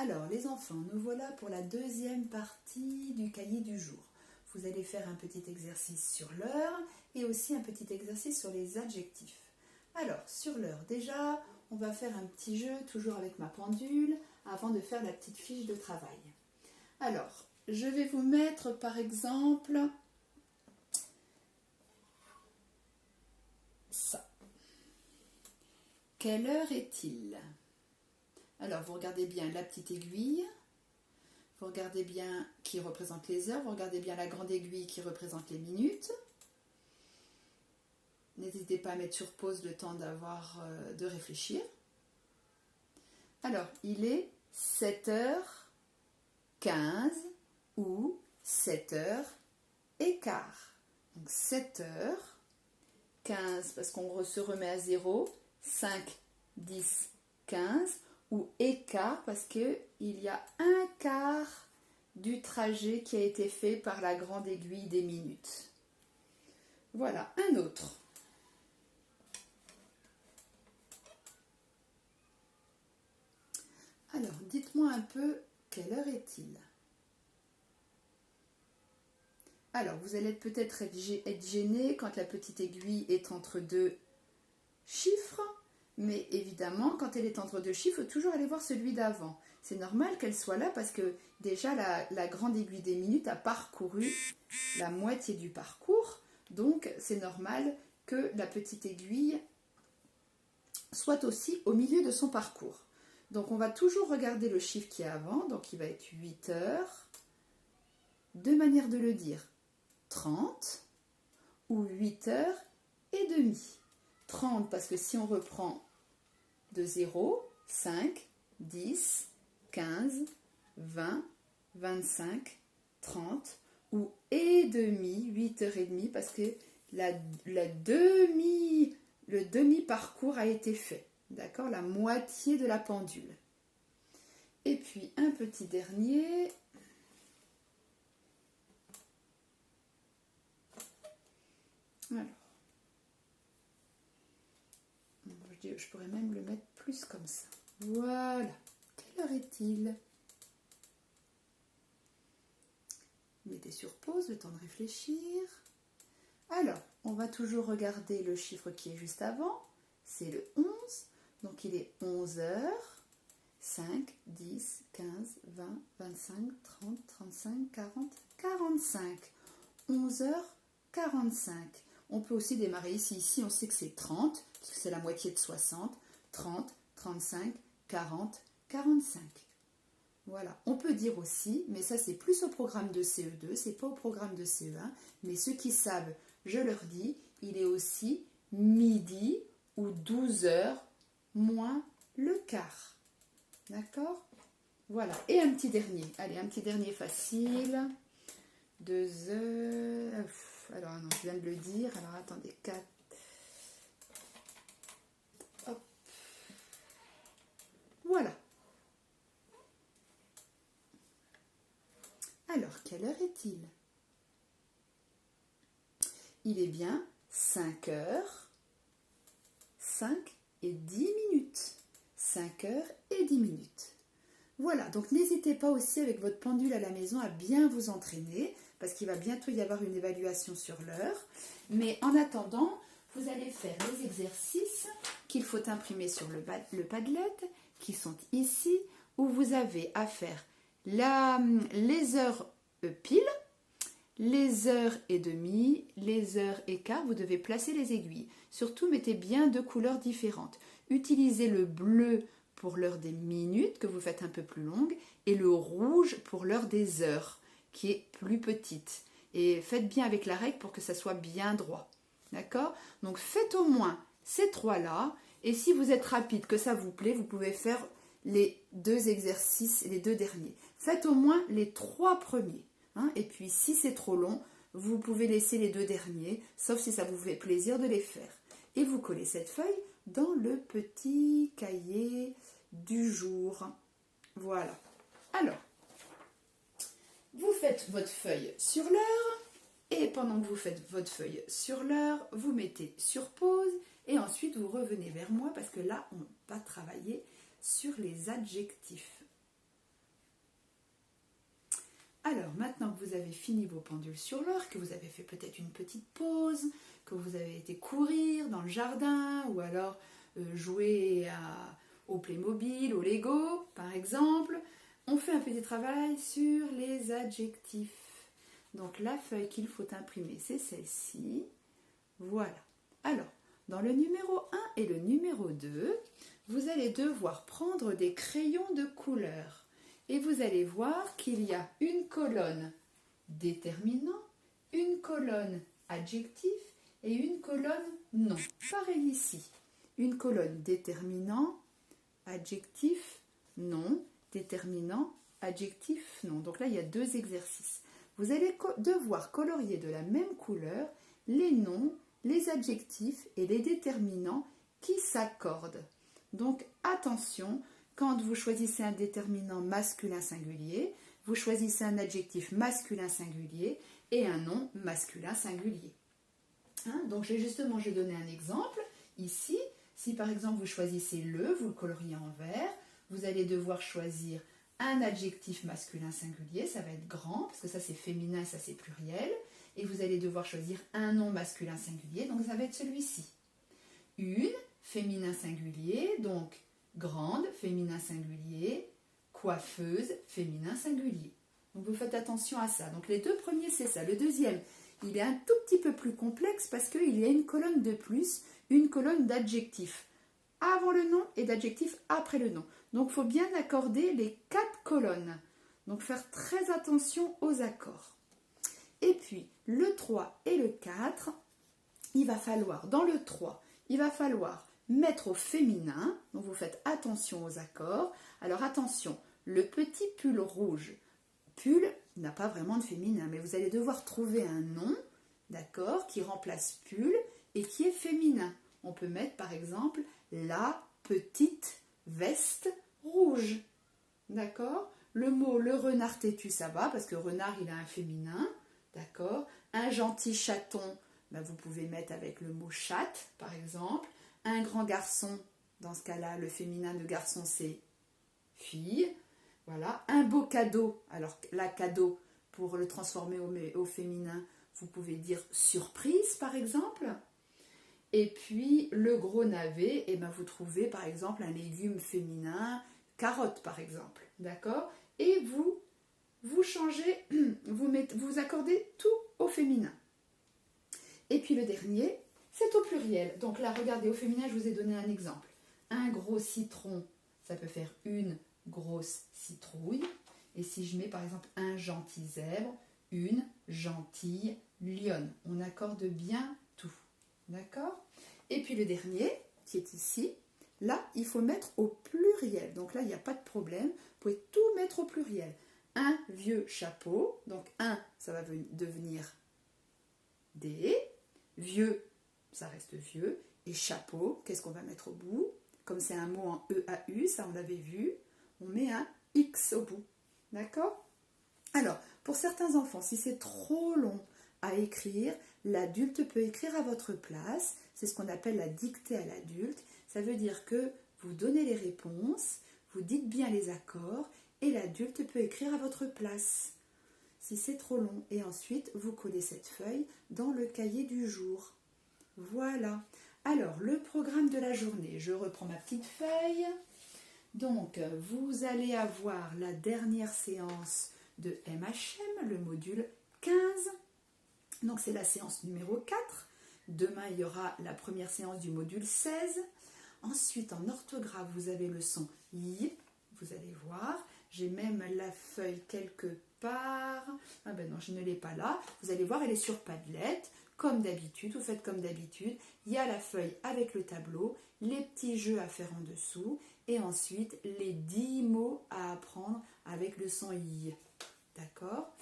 Alors les enfants, nous voilà pour la deuxième partie du cahier du jour. Vous allez faire un petit exercice sur l'heure et aussi un petit exercice sur les adjectifs. Alors sur l'heure, déjà, on va faire un petit jeu toujours avec ma pendule avant de faire la petite fiche de travail. Alors, je vais vous mettre par exemple ça. Quelle heure est-il ? Alors, vous regardez bien la petite aiguille, vous regardez bien qui représente les heures, vous regardez bien la grande aiguille qui représente les minutes. N'hésitez pas à mettre sur pause le temps de réfléchir. Alors, il est 7h15 ou 7h15. Donc 7h15 parce qu'on se remet à 0, 5, 10, 15 ou écart parce qu'il y a un quart du trajet qui a été fait par la grande aiguille des minutes. Voilà, un autre. Alors, dites-moi un peu, quelle heure est-il ? Alors, vous allez peut-être être gêné quand la petite aiguille est entre deux chiffres, mais évidemment, quand elle est entre deux chiffres, il faut toujours aller voir celui d'avant. C'est normal qu'elle soit là parce que déjà, la grande aiguille des minutes a parcouru la moitié du parcours, donc c'est normal que la petite aiguille soit aussi au milieu de son parcours. Donc, on va toujours regarder le chiffre qui est avant, donc il va être 8 heures. Deux manières de le dire, 30 ou 8h30. 30 parce que si on reprend de 0, 5, 10, 15, 20, 25, 30 ou et demi, 8h30 parce que le demi-parcours a été fait. D'accord, la moitié de la pendule. Et puis un petit dernier. Alors, je pourrais même le mettre plus comme ça. Voilà. Quelle heure est-il ? Mettez sur pause, le temps de réfléchir. Alors, on va toujours regarder le chiffre qui est juste avant. C'est le 11. Donc, il est 11h. 5, 10, 15, 20, 25, 30, 35, 40, 45. 11h45. On peut aussi démarrer ici. Ici, on sait que c'est 30, parce que c'est la moitié de 60. 30, 35, 40, 45. Voilà. On peut dire aussi, mais ça c'est plus au programme de CE2, c'est pas au programme de CE1, mais ceux qui savent, je leur dis, il est aussi midi ou 12h moins le quart. D'accord ? Voilà. Et un petit dernier. Allez, un petit dernier facile. 2h. Alors, non, je viens de le dire. Alors, attendez. 4. Hop. Voilà. Alors, quelle heure est-il ? Il est bien 5h, 5 et 10 minutes. 5h et 10 minutes. Voilà, donc n'hésitez pas aussi avec votre pendule à la maison à bien vous entraîner parce qu'il va bientôt y avoir une évaluation sur l'heure. Mais en attendant, vous allez faire les exercices qu'il faut imprimer sur le Padlet qui sont ici où vous avez à faire les heures pile, les heures et demie, les heures et quart. Vous devez placer les aiguilles. Surtout, mettez bien deux couleurs différentes. Utilisez le bleu pour l'heure des minutes, que vous faites un peu plus longue, et le rouge pour l'heure des heures, qui est plus petite. Et faites bien avec la règle pour que ça soit bien droit. D'accord ? Donc, faites au moins ces trois-là. Et si vous êtes rapide, que ça vous plaît, vous pouvez faire les deux exercices, les deux derniers. Faites au moins les trois premiers. Hein ? Et puis, si c'est trop long, vous pouvez laisser les deux derniers, sauf si ça vous fait plaisir de les faire. Et vous collez cette feuille dans le petit cahier du jour. Voilà. Alors, vous faites votre feuille sur l'heure et pendant que vous faites votre feuille sur l'heure, vous mettez sur pause et ensuite vous revenez vers moi parce que là, on va travailler sur les adjectifs. Alors, maintenant que vous avez fini vos pendules sur l'heure, que vous avez fait peut-être une petite pause, que vous avez été courir dans le jardin ou alors jouer au Playmobil, au Lego, par exemple, on fait un petit travail sur les adjectifs. Donc, la feuille qu'il faut imprimer, c'est celle-ci. Voilà. Alors, dans le numéro 1 et le numéro 2, vous allez devoir prendre des crayons de couleur. Et vous allez voir qu'il y a une colonne déterminant, une colonne adjectif et une colonne nom. Pareil ici. Une colonne déterminant, adjectif, nom, déterminant, adjectif, nom. Donc là, il y a 2 exercices. Vous allez devoir colorier de la même couleur les noms, les adjectifs et les déterminants qui s'accordent. Donc attention, quand vous choisissez un déterminant masculin singulier, vous choisissez un adjectif masculin singulier et un nom masculin singulier. Donc j'ai donné un exemple ici. Si par exemple vous choisissez vous le coloriez en vert, vous allez devoir choisir un adjectif masculin singulier, ça va être grand, parce que ça c'est féminin, ça c'est pluriel, et vous allez devoir choisir un nom masculin singulier, donc ça va être celui-ci. Une, féminin singulier, donc grande, féminin singulier, coiffeuse, féminin singulier. Donc vous faites attention à ça. Donc les 2 premiers c'est ça. Le deuxième, il est un tout petit peu plus complexe parce qu'il y a une colonne de plus, une colonne d'adjectifs avant le nom et d'adjectifs après le nom. Donc il faut bien accorder les 4 colonnes. Donc faire très attention aux accords. Et puis le 3 et le 4, il va falloir, dans le 3, il va falloir mettre au féminin, donc vous faites attention aux accords. Alors attention, le petit pull rouge, pull n'a pas vraiment de féminin, mais vous allez devoir trouver un nom, d'accord, qui remplace pull et qui est féminin. On peut mettre par exemple la petite veste rouge, d'accord. Le mot le renard têtu, ça va, parce que renard il a un féminin, d'accord. Un gentil chaton, ben, vous pouvez mettre avec le mot chatte, par exemple. Un grand garçon, dans ce cas-là, le féminin de garçon, c'est fille. Voilà. Un beau cadeau, alors la cadeau, pour le transformer au féminin, vous pouvez dire surprise, par exemple. Et puis, le gros navet, et ben, vous trouvez, par exemple, un légume féminin, carotte, par exemple. D'accord. Et vous changez, vous accordez tout au féminin. Et puis le dernier, c'est au pluriel. Donc là, regardez, au féminin, je vous ai donné un exemple. Un gros citron, ça peut faire une grosse citrouille. Et si je mets par exemple un gentil zèbre, une gentille lionne. On accorde bien tout. D'accord? Et puis le dernier, qui est ici, là, il faut mettre au pluriel. Donc là, il n'y a pas de problème. Vous pouvez tout mettre au pluriel. Un vieux chapeau, donc un, ça va devenir des. Vieux, ça reste vieux. Et chapeau, qu'est-ce qu'on va mettre au bout? Comme c'est un mot en EAU, ça on l'avait vu, on met un X au bout. D'accord? Alors, pour certains enfants, si c'est trop long à écrire, l'adulte peut écrire à votre place. C'est ce qu'on appelle la dictée à l'adulte. Ça veut dire que vous donnez les réponses, vous dites bien les accords, et l'adulte peut écrire à votre place. Si c'est trop long, et ensuite vous collez cette feuille dans le cahier du jour. Voilà. Alors, le programme de la journée, je reprends ma petite feuille. Donc, vous allez avoir la dernière séance de MHM, le module 15. Donc, c'est la séance numéro 4. Demain, il y aura la première séance du module 16. Ensuite, en orthographe, vous avez le son I. Vous allez voir. J'ai même la feuille quelque part. Ah ben non, je ne l'ai pas là. Vous allez voir, elle est sur Padlet. Comme d'habitude, vous faites comme d'habitude. Il y a la feuille avec le tableau, les petits jeux à faire en dessous et ensuite les 10 mots à apprendre avec le son I. D'accord?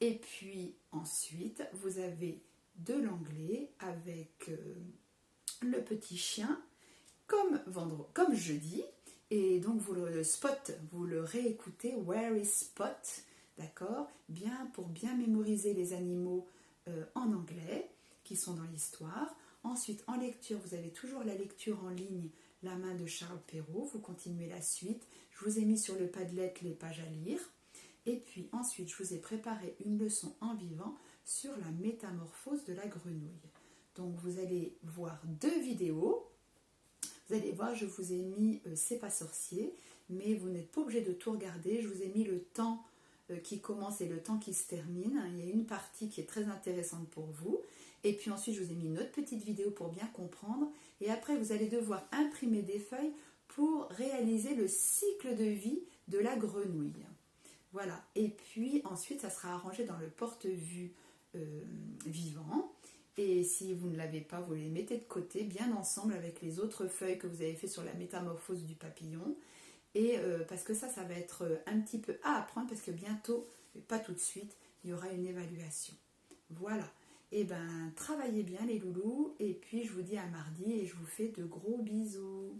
Et puis ensuite, vous avez de l'anglais avec le petit chien comme jeudi. Et donc vous le réécoutez, Where is Spot? D'accord? Pour bien mémoriser les animaux en anglais qui sont dans l'histoire. Ensuite, en lecture, vous avez toujours la lecture en ligne, La main de Charles Perrault. Vous continuez la suite. Je vous ai mis sur le Padlet les pages à lire. Et puis ensuite, je vous ai préparé une leçon en vivant sur la métamorphose de la grenouille. Donc vous allez voir 2 vidéos. Vous allez voir, je vous ai mis C'est pas sorcier, mais vous n'êtes pas obligé de tout regarder. Je vous ai mis le temps qui commence et le temps qui se termine. Il y a une partie qui est très intéressante pour vous. Et puis ensuite, je vous ai mis une autre petite vidéo pour bien comprendre. Et après, vous allez devoir imprimer des feuilles pour réaliser le cycle de vie de la grenouille. Voilà. Et puis ensuite, ça sera arrangé dans le porte-vue vivant. Et si vous ne l'avez pas, vous les mettez de côté, bien ensemble avec les autres feuilles que vous avez fait sur la métamorphose du papillon. Et parce que ça va être un petit peu à apprendre, parce que bientôt, mais pas tout de suite, il y aura une évaluation. Voilà. Et bien, travaillez bien les loulous, et puis je vous dis à mardi, et je vous fais de gros bisous.